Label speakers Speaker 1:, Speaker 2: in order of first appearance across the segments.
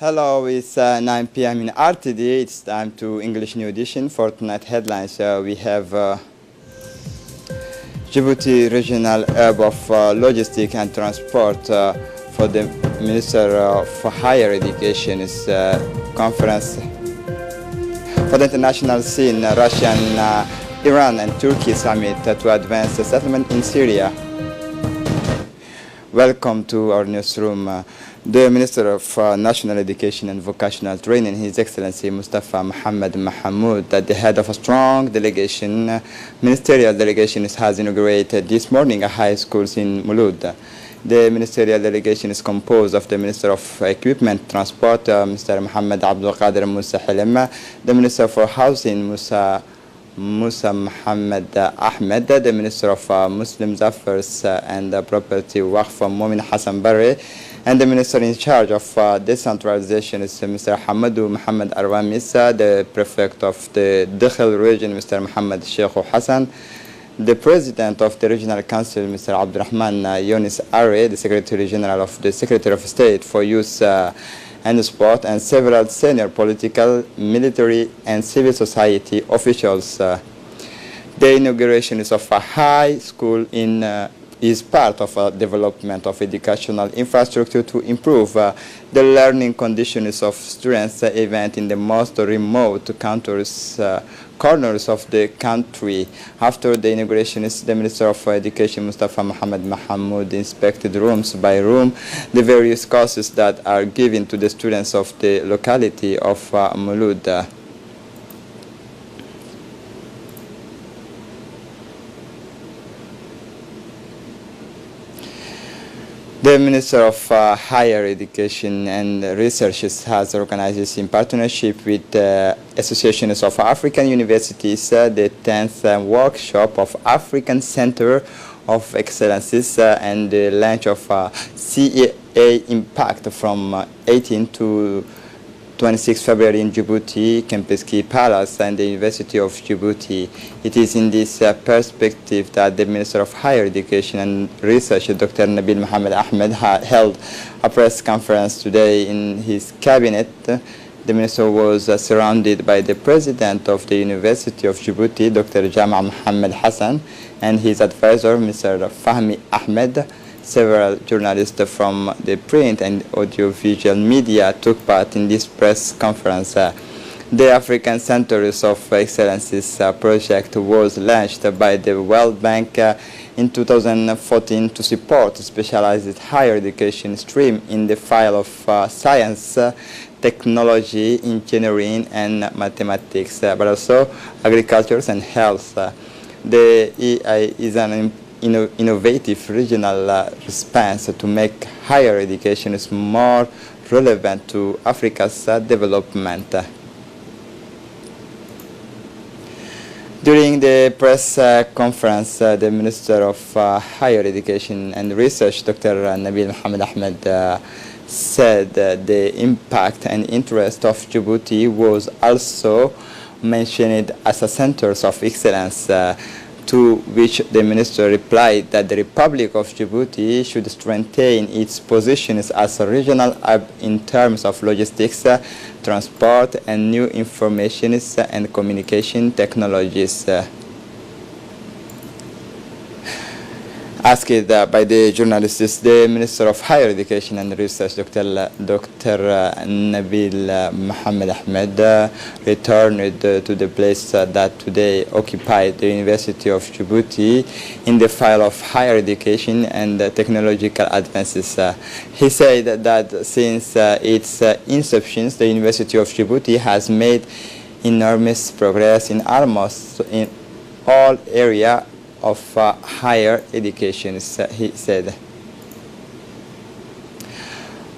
Speaker 1: Hello, it's 9 p.m. in RTD. It's time to English New Edition for tonight headlines. We have Djibouti Regional Hub of Logistics and Transport for the Minister of Higher Education is conference for the international scene, Russian, Iran and Turkey summit to advance the settlement in Syria. Welcome to our newsroom. The Minister of National Education and Vocational Training, His Excellency Mustafa Mohammed Mahmoud, at the head of a strong delegation, ministerial delegation, has inaugurated this morning a high school in Mulud. The ministerial delegation is composed of the Minister of Equipment Transport, Mr. Mohammed Abdul Qadir Musa Hilem, the Minister for Housing, Musa Mohammed Ahmed, the Minister of Muslim Affairs and Property, Waqf Momin Hassan Barre, and the Minister in charge of decentralization is Mr. Hamadou Mohammed Arwamisa, the Prefect of the Dakhel region, Mr. Mohammed Sheikh Hassan, the President of the Regional Council, Mr. Abdurrahman Younis Arre, the Secretary General of the Secretary of State for Youth and Sport, and several senior political, military, and civil society officials. The inauguration is of a high school is part of a development of educational infrastructure to improve the learning conditions of students, event in the most remote corners of the country. After the inauguration, the Minister of Education, Mustafa Mohammed Mahmoud, inspected rooms by room the various courses that are given to the students of the locality of Mulud. The Minister of Higher Education and Research has organized in partnership with associations of African universities the 10th workshop of African Center of Excellences and the launch of CEA Impact from 18 to 26 February in Djibouti, Kempeski Palace and the University of Djibouti. It is in this perspective that the Minister of Higher Education and Research, Dr. Nabil Mohammed Ahmed, held a press conference today in his cabinet. The Minister was surrounded by the President of the University of Djibouti, Dr. Jama Mohammed Hassan, and his advisor, Mr. Fahmi Ahmed. Several journalists from the print and audiovisual media took part in this press conference. The African Centers of Excellences project was launched by the World Bank in 2014 to support specialized higher education stream in the field of science, technology, engineering, and mathematics, but also agriculture and health. The EI is an innovative regional response to make higher education more relevant to Africa's development. During the press conference, the Minister of Higher Education and Research, Dr. Nabil Mohammed Ahmed, said the impact and interest of Djibouti was also mentioned as a center of excellence, to which the Minister replied that the Republic of Djibouti should strengthen its positions as a regional hub in terms of logistics, transport, and new information and communication technologies. Asked by the journalists, the Minister of Higher Education and Research, Dr. Nabil Mohammed Ahmed, returned to the place that today occupied the University of Djibouti in the field of higher education and technological advances. He said that since its inception, the University of Djibouti has made enormous progress in almost in all areas of higher education, he said.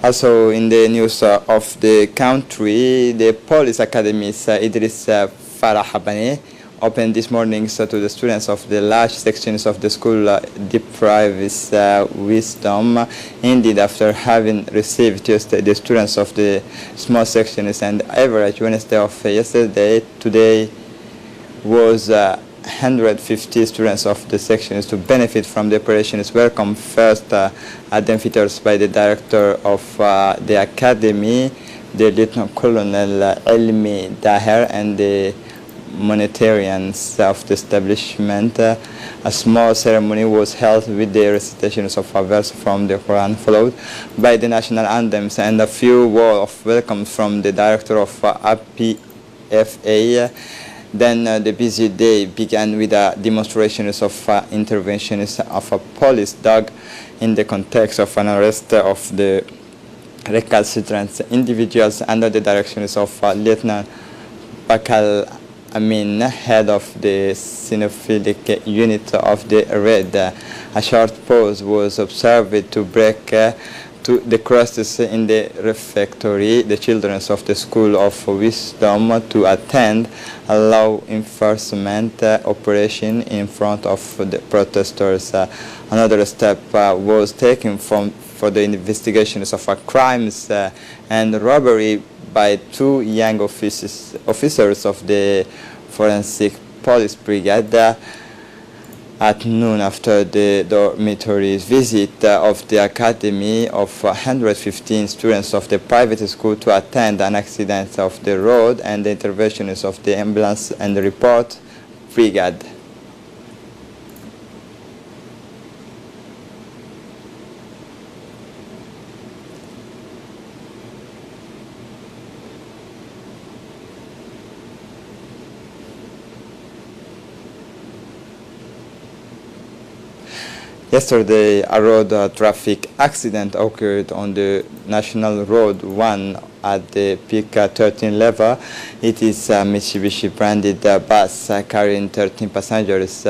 Speaker 1: Also in the news of the country, the police academy Idris Farah opened this morning to the students of the large sections of the school deprives wisdom. Indeed, after having received just the students of the small sections and average Wednesday of yesterday, today was 150 students of the sections to benefit from the operations welcome first at the amphitheaters by the director of the academy, the Lieutenant Colonel Ilmi Daher and the monetarians of the establishment. A small ceremony was held with the recitations of a verse from the Quran, followed by the national anthems and a few words of welcome from the director of APFA. Then the busy day began with demonstrations of interventions of a police dog in the context of an arrest of the recalcitrant individuals under the directions of Lieutenant Bakal Amin, head of the cynophilic unit of the raid. A short pause was observed to break to the crisis in the refectory. The children of the School of Wisdom to attend a law enforcement operation in front of the protesters. Another step was taken for the investigations of crimes and robbery by two young officers of the Forensic Police Brigade at noon after the dormitory visit of the Academy of 115 students of the private school to attend an accident of the road and the interventions of the ambulance and the report brigade. Yesterday, a road traffic accident occurred on the National Road 1 at the peak 13 level. It is a Mitsubishi branded bus carrying 13 passengers,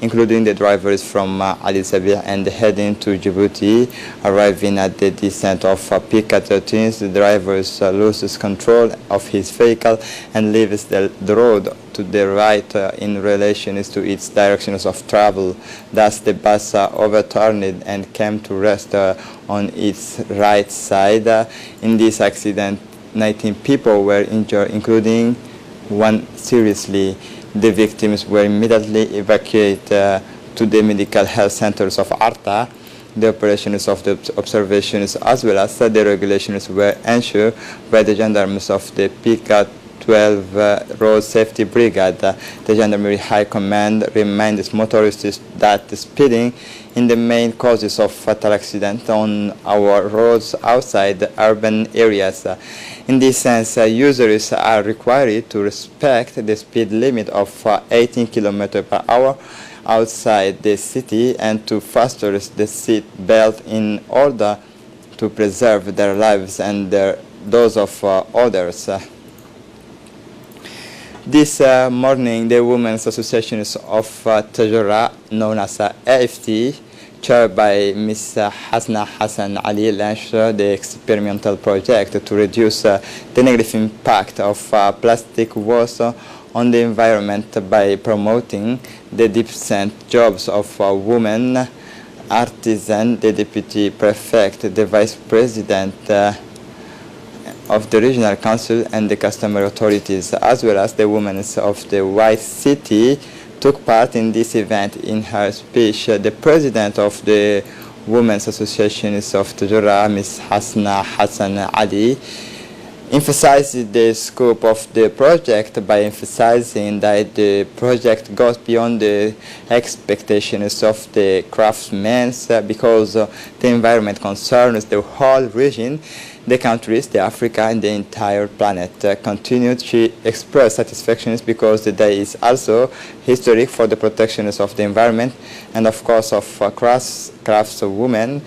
Speaker 1: including the drivers from Ali Sabih and heading to Djibouti. Arriving at the descent of peak 13, the driver loses control of his vehicle and leaves the road to the right in relation to its directions of travel. Thus, the bus overturned and came to rest on its right side. In this accident, 19 people were injured, including one seriously. The victims were immediately evacuated to the medical health centers of Arta. The operations of the observations as well as the regulations were ensured by the gendarmes of the PICA 12 Road Safety Brigade. The Gendarmerie High Command reminds motorists that speeding in the main causes of fatal accidents on our roads outside the urban areas. In this sense, users are required to respect the speed limit of 18 km per hour outside the city and to fasten the seat belt in order to preserve their lives and those of others. This morning, the Women's Associations of Tajura, known as AFT, chaired by Ms. Hasna Hassan Ali, launched the experimental project to reduce the negative impact of plastic waste on the environment by promoting the decent jobs of women, artisans, the deputy prefect, the vice president of the regional council and the customer authorities, as well as the women of the White City, took part in this event. In her speech, the president of the Women's Associations of Tajura, Ms. Hasna Hassan Ali, emphasized the scope of the project by emphasizing that the project goes beyond the expectations of the craftsmen because the environment concerns the whole region, the countries, the Africa, and the entire planet. Continued, she expressed satisfaction because the day is also historic for the protection of the environment and, of course, of craftswomen,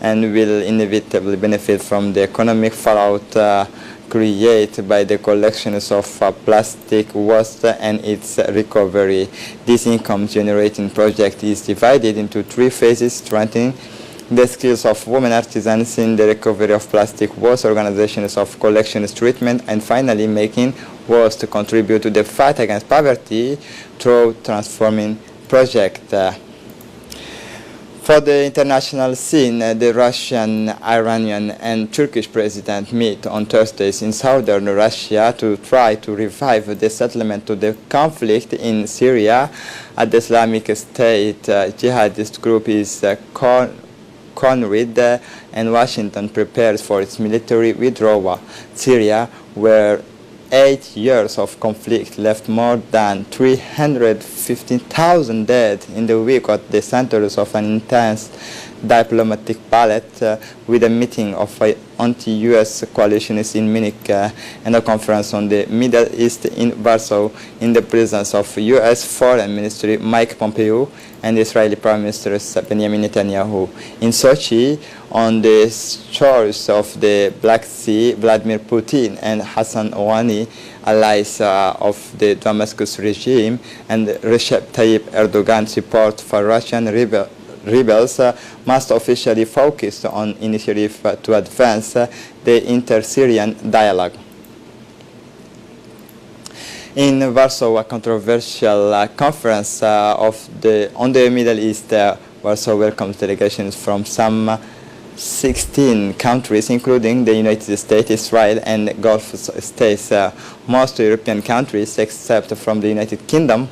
Speaker 1: and will inevitably benefit from the economic fallout created by the collections of plastic waste and its recovery. This income-generating project is divided into 3 phases: strengthening the skills of women artisans in the recovery of plastic waste, organizations of collections treatment, and finally making waste to contribute to the fight against poverty through transforming project. For the international scene, the Russian, Iranian, and Turkish president meet on Thursdays in southern Russia to try to revive the settlement to the conflict in Syria. The Islamic State jihadist group is cornered and Washington prepares for its military withdrawal. Syria, where 8 years of conflict left more than 315,000 dead in the week at the centers of an intense diplomatic battle, with a meeting of anti-U.S. coalitions in Munich and a conference on the Middle East in Warsaw in the presence of U.S. Foreign Minister Mike Pompeo and Israeli Prime Minister Benjamin Netanyahu. In Sochi, on the shores of the Black Sea, Vladimir Putin and Hassan Rouhani, allies of the Damascus regime, and Recep Tayyip Erdogan support for Russian rebels must officially focus on initiative to advance the inter-Syrian dialogue. In Warsaw, a controversial conference on the Middle East, Warsaw welcomes delegations from some 16 countries, including the United States, Israel, and Gulf states. Most European countries, except from the United Kingdom,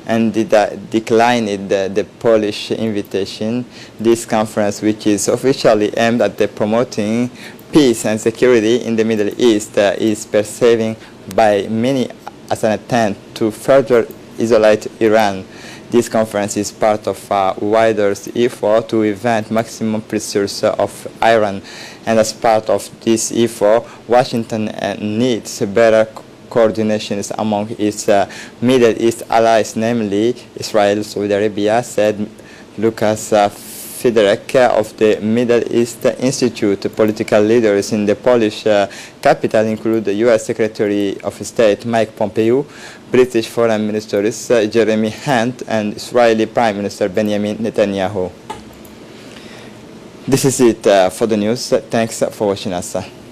Speaker 1: and declined the Polish invitation. This conference, which is officially aimed at promoting peace and security in the Middle East, is perceived by many as an attempt to further isolate Iran. This conference is part of a wider effort to prevent maximum pressures of Iran, and as part of this effort, Washington needs better coordinations among its Middle East allies, namely Israel, Saudi Arabia, said Lucas Federek of the Middle East Institute. Political leaders in the Polish capital include the U.S. Secretary of State Mike Pompeo, British Foreign Ministers Jeremy Hunt, and Israeli Prime Minister Benjamin Netanyahu. This is it for the news. Thanks for watching us.